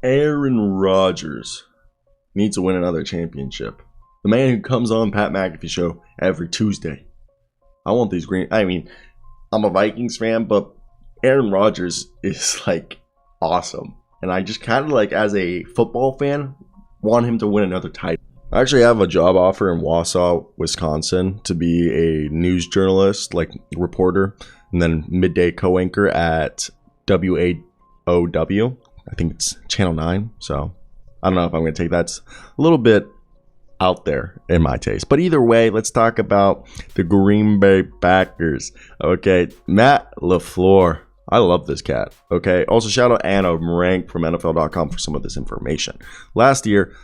Aaron Rodgers needs to win another championship. The man who comes on Pat McAfee show every Tuesday. I want these green. I mean, I'm a Vikings fan, but Aaron Rodgers is like awesome. And I just kind of like, as a football fan, want him to win another title. I actually have a job offer in Wausau, Wisconsin to be a news journalist, like reporter, and then midday co-anchor at WAOW. I think it's Channel 9. So I don't know if I'm going to take that. It's a little bit out there in my taste. But either way, let's talk about the Green Bay Packers. Okay, Matt LaFleur. I love this cat. Okay, also shout out Anna Morank from NFL.com for some of this information. Last year,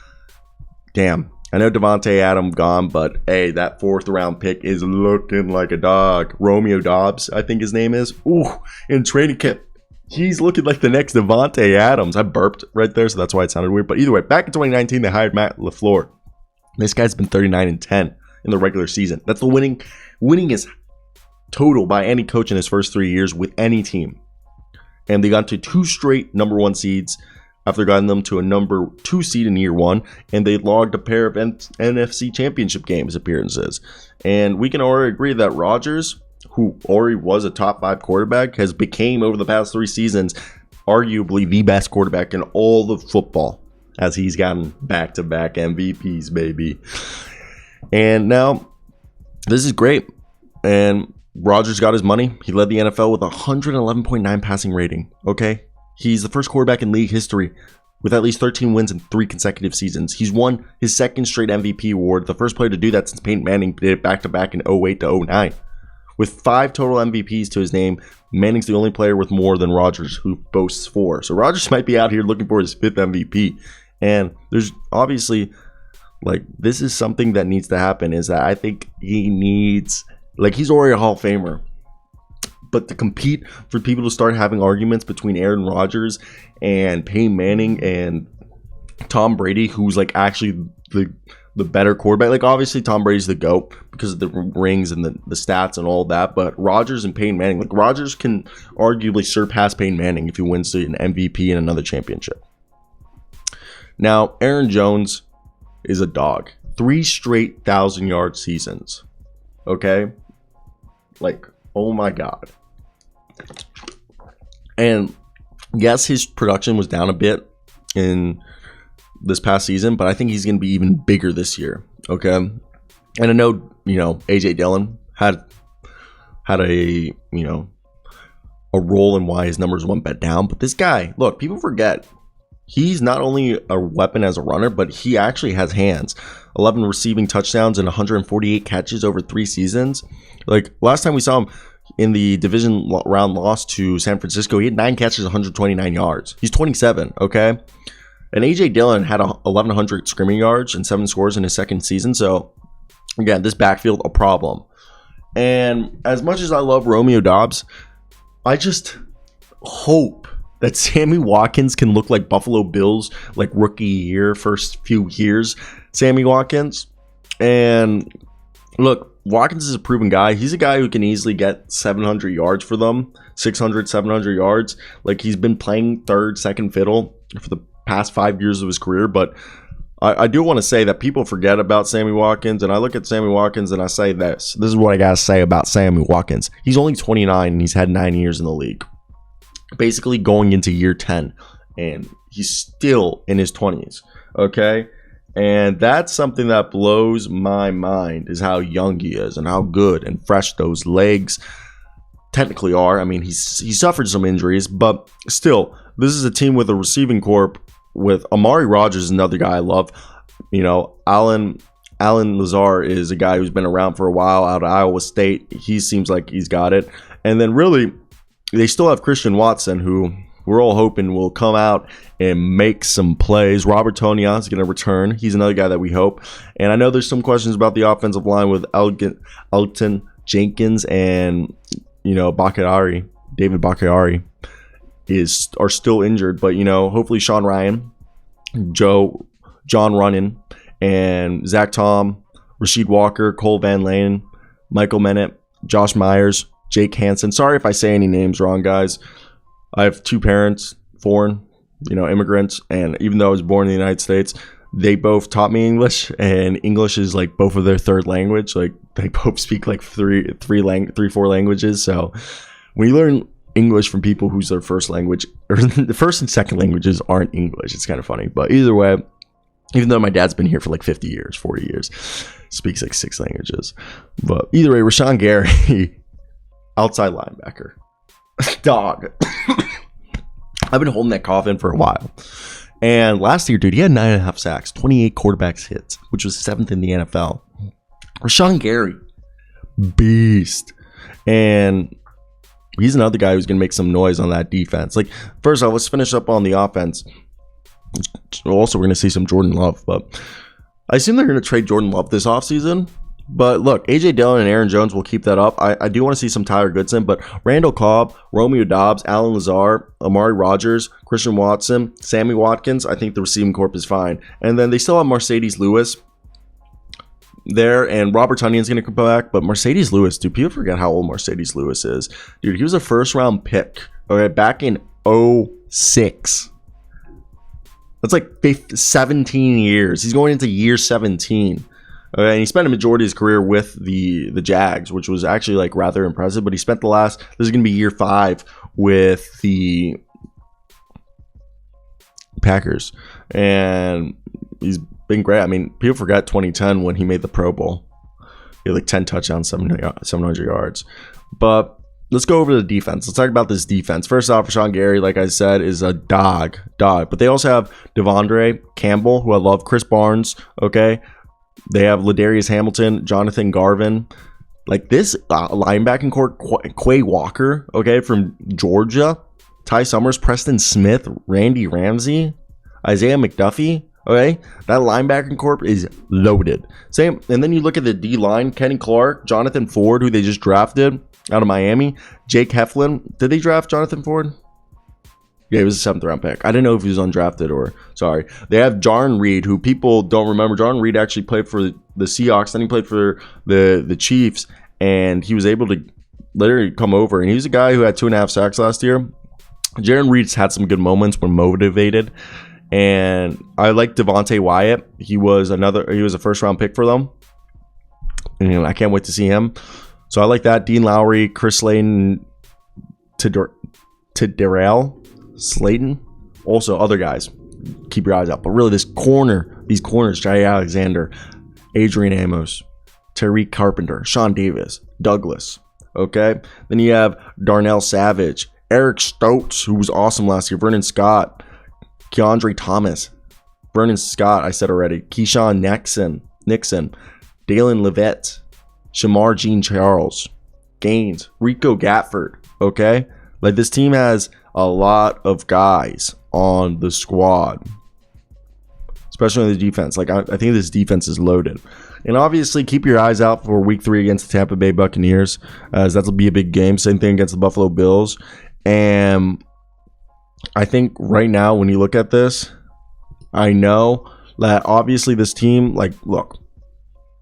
damn, I know Davante Adams gone, but hey, that 4th round pick is looking like a dog. Romeo Dobbs, I think his name is. Ooh, in training camp, he's looking like the next Davante Adams. I burped right there, so that's why it sounded weird. But either way, back in 2019, they hired Matt LaFleur. This guy's been 39-10 in the regular season. That's the winningest total by any coach in his first 3 years with any team. And they got to 2 straight number 1 seeds after getting them to a number 2 seed in year 1. And they logged a pair of NFC championship games appearances. And we can already agree that Rodgers, who already was a top 5 quarterback, has became over the past 3 seasons arguably the best quarterback in all of football, as he's gotten back-to-back MVPs, baby. And now, this is great. And Rodgers got his money. He led the NFL with a 111.9 passing rating. Okay? He's the first quarterback in league history with at least 13 wins in 3 consecutive seasons. He's won his 2nd straight MVP award, the first player to do that since Peyton Manning did it back-to-back in 08 to 09. With 5 total MVPs to his name, Manning's the only player with more than Rodgers, who boasts 4. So Rodgers might be out here looking for his 5th MVP. And there's obviously, like, this is something that needs to happen, is that I think he needs, like, he's already a Hall of Famer. But to compete for people to start having arguments between Aaron Rodgers and Peyton Manning and Tom Brady, who's, like, actually the better quarterback. Like, obviously, Tom Brady's the GOAT because of the rings and the stats and all that. But Rodgers and Peyton Manning, like, Rodgers can arguably surpass Peyton Manning if he wins an MVP and another championship. Now, Aaron Jones is a dog. 3 straight 1,000-yard seasons. Okay? Like, oh my God. And yes, his production was down a bit in this past season, but I think he's going to be even bigger this year. Okay? And I know, A.J. Dillon had a role in why his numbers went back down. But this guy, look, people forget, he's not only a weapon as a runner, but he actually has hands. 11 receiving touchdowns and 148 catches over 3 seasons. Like, last time we saw him in the division round loss to San Francisco, he had 9 catches, 129 yards. He's 27, okay? And A.J. Dillon had 1,100 scrimmage yards and 7 scores in his 2nd season. So, again, this backfield, a problem. And as much as I love Romeo Dobbs, I just hope that Sammy Watkins can look like Buffalo Bills, like rookie year, first few years, Sammy Watkins. And look, Watkins is a proven guy. He's a guy who can easily get 700 yards for them, 600, 700 yards. Like, he's been playing third, second fiddle for the past 5 years of his career. But I do want to say that people forget about Sammy Watkins. And I look at Sammy Watkins and I say this. This is what I got to say about Sammy Watkins. He's only 29 and he's had 9 years in the league. Basically going into year 10, and he's still in his 20s, okay? And that's something that blows my mind, is how young he is and how good and fresh those legs technically are. I mean, he suffered some injuries, but still, this is a team with a receiving corps with Amari Rodgers, another guy I love. Alan Lazar is a guy who's been around for a while out of Iowa State. He seems like he's got it. And then really, they still have Christian Watson, who we're all hoping will come out and make some plays. Robert Tonyan is going to return. He's another guy that we hope. And I know there's some questions about the offensive line with Elgton Jenkins and, Bakhtiari. David Bakhtiari are still injured. But, hopefully Sean Ryan, John Runyon, and Zach Tom, Rasheed Walker, Cole Van Lane, Michael Mennett, Josh Myers, Jake Hansen. Sorry if I say any names wrong, guys. I have 2 parents, foreign. immigrants. And even though I was born in the United States, they both taught me English, and English is like both of their third language. Like they both speak like three, four languages. So when you learn English from people whose their first language or the first and second languages aren't English, it's kind of funny. But either way, even though my dad's been here for like 50 years, 40 years, speaks like 6 languages. But either way, Rashawn Gary, outside linebacker, dog. I've been holding that cough in for a while. And last year, dude, he had 9.5 sacks, 28 quarterbacks hits, which was 7th in the NFL. Rashawn Gary, beast. And he's another guy who's going to make some noise on that defense. Like, first off, let's finish up on the offense. Also, we're going to see some Jordan Love. But I assume they're going to trade Jordan Love this offseason. But look, A.J. Dillon and Aaron Jones will keep that up. I do want to see some Tyler Goodson, but Randall Cobb, Romeo Doubs, Alan Lazar, Amari Rodgers, Christian Watson, Sammy Watkins, I think the receiving corp is fine. And then they still have Mercedes Lewis there, and Robert Tonyan's going to come back. But Mercedes Lewis, dude, people forget how old Mercedes Lewis is. Dude, he was a first-round pick back in 2006. That's like 17 years. He's going into year 17. Okay, and he spent a majority of his career with the Jags, which was actually like rather impressive. But he spent this is going to be year 5 with the Packers, and he's been great. I mean, people forget 2010 when he made the Pro Bowl. He had like 10 touchdowns, 700 yards. But let's go over to the defense. Let's talk about this defense. First off, Rashawn Gary, like I said, is a dog. But they also have Devondre Campbell, who I love, Chris Barnes, okay? They have Ladarius Hamilton, Jonathan Garvin. Like this linebacking core, Quay Walker, okay, from Georgia. Ty Summers, Preston Smith, Randy Ramsey, Isaiah McDuffie, okay? That linebacking corp is loaded. Same, and then you look at the D-line, Kenny Clark, Jonathan Ford, who they just drafted out of Miami, Jake Heflin. Did they draft Jonathan Ford? Yeah, he was a 7th round pick. I didn't know if he was undrafted or sorry. They have Jarn Reed, who people don't remember. Jarn Reed actually played for the Seahawks, then he played for the Chiefs, and he was able to literally come over. And he was a guy who had 2.5 sacks last year. Jarn Reed's had some good moments when motivated. And I like Devontae Wyatt. He was a first round pick for them. And I can't wait to see him. So I like that. Dean Lowry, Chris Slayton, Darrell Slayton, also other guys. Keep your eyes out. But really, these corners, Jay Alexander, Adrian Amos, Tariq Carpenter, Sean Davis, Douglas. Okay? Then you have Darnell Savage, Eric Stokes, who was awesome last year, Vernon Scott, Keandre Thomas, Vernon Scott, I said already, Keyshawn Nixon, Dalen Levitt, Shamar Jean-Charles, Gaines, Rico Gatford. Okay? Like this team has a lot of guys on the squad, especially on the defense. Like I think this defense is loaded. And obviously keep your eyes out for week 3 against the Tampa Bay Buccaneers, as that'll be a big game. Same thing against the Buffalo Bills. And I think right now when you look at this, I know that obviously this team, like, look,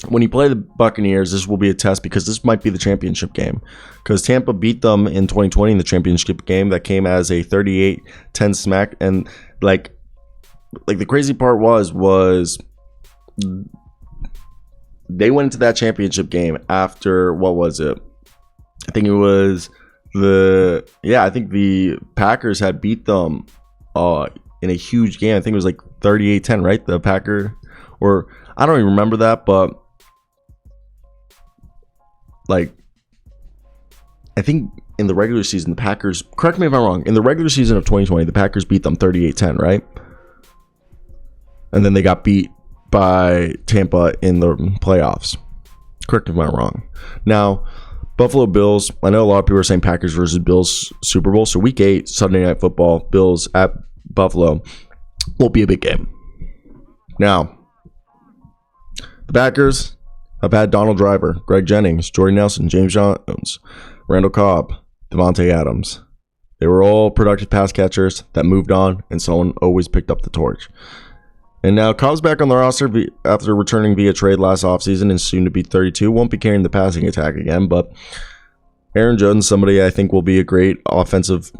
when you play the Buccaneers, this will be a test because this might be the championship game. Because Tampa beat them in 2020 in the championship game that came as a 38-10 smack. And like the crazy part was they went into that championship game after, what was it? I think it was I think the Packers had beat them in a huge game. I think it was like 38-10, right? The Packer, or I don't even remember that, but like I think in the regular season, the Packers, correct me if I'm wrong, in the regular season of 2020, the Packers beat them 38-10, right? And then they got beat by Tampa in the playoffs. Correct me if I'm wrong. Now, Buffalo Bills, I know a lot of people are saying Packers versus Bills Super Bowl. So week 8, Sunday Night Football, Bills at Buffalo, will be a big game. Now, the Packers have had Donald Driver, Greg Jennings, Jordy Nelson, James Jones, Randall Cobb, Davante Adams. They were all productive pass catchers that moved on, and someone always picked up the torch. And now Cobb's back on the roster after returning via trade last offseason and soon to be 32. Won't be carrying the passing attack again, but Aaron Jones, somebody I think will be a great offensive,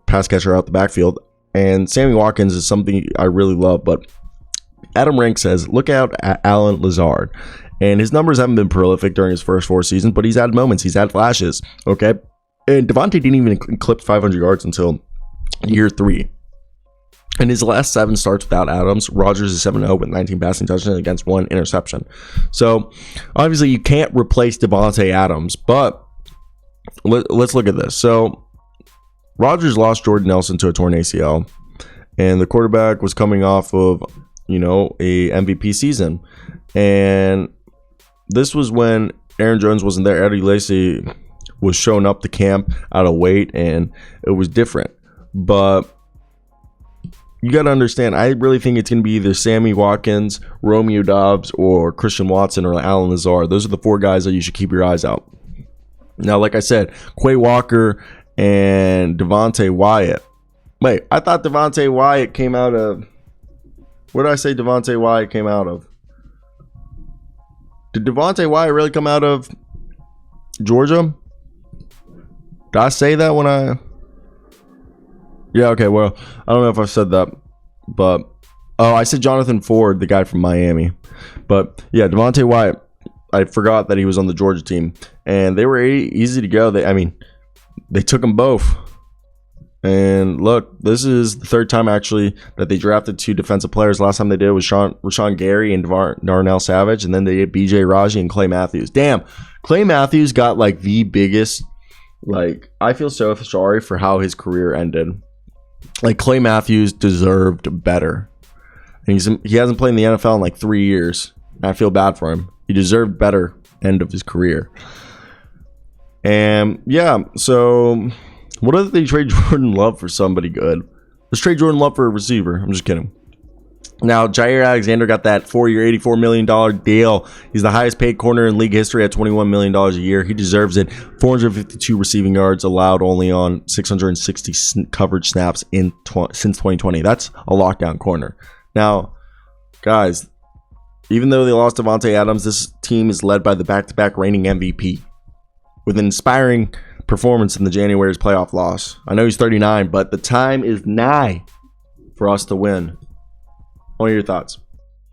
pass catcher out the backfield. And Sammy Watkins is something I really love, but Adam Rank says, look out at Allen Lazard. And his numbers haven't been prolific during his first 4 seasons, but he's had moments. He's had flashes, okay? And Davante didn't even eclipse 500 yards until year 3. In his last 7 starts without Adams, Rodgers is 7-0 with 19 passing touchdowns against 1 interception. So, obviously, you can't replace Davante Adams, but let's look at this. So, Rodgers lost Jordan Nelson to a torn ACL, and the quarterback was coming off of, a MVP season. And this was when Aaron Jones wasn't there. Eddie Lacy was showing up to camp out of weight, and it was different. But you got to understand, I really think it's going to be either Sammy Watkins, Romeo Doubs, or Christian Watson or Allen Lazard. Those are the 4 guys that you should keep your eyes out. Now, like I said, Quay Walker and Davante Wyatt. Wait, I thought Davante Wyatt came out of... Where did I say Davante Wyatt came out of? Did Davante Wyatt really come out of Georgia? Did I say that when I... Yeah, okay, well, I don't know if I said that, but... Oh, I said Jonathan Ford, the guy from Miami. But, yeah, Davante Wyatt, I forgot that he was on the Georgia team. And they were easy to go. They took them both. And look, this is the 3rd time, actually, that they drafted 2 defensive players. Last time they did was Rashawn Gary and Darnell Savage. And then they did B.J. Raji and Clay Matthews. Damn, Clay Matthews got, the biggest... I feel so sorry for how his career ended. Clay Matthews deserved better. And he hasn't played in the NFL in 3 years. And I feel bad for him. He deserved better end of his career. And yeah, so what if they trade Jordan Love for somebody good? Let's trade Jordan Love for a receiver. I'm just kidding. Now, Jair Alexander got that 4-year, $84 million deal. He's the highest paid corner in league history at $21 million a year. He deserves it. 452 receiving yards allowed only on 660 coverage snaps since 2020. That's a lockdown corner. Now, guys, even though they lost Davante Adams, this team is led by the back-to-back reigning MVP with an inspiring performance in the January's playoff loss. I know he's 39, but the time is nigh for us to win. What are your thoughts?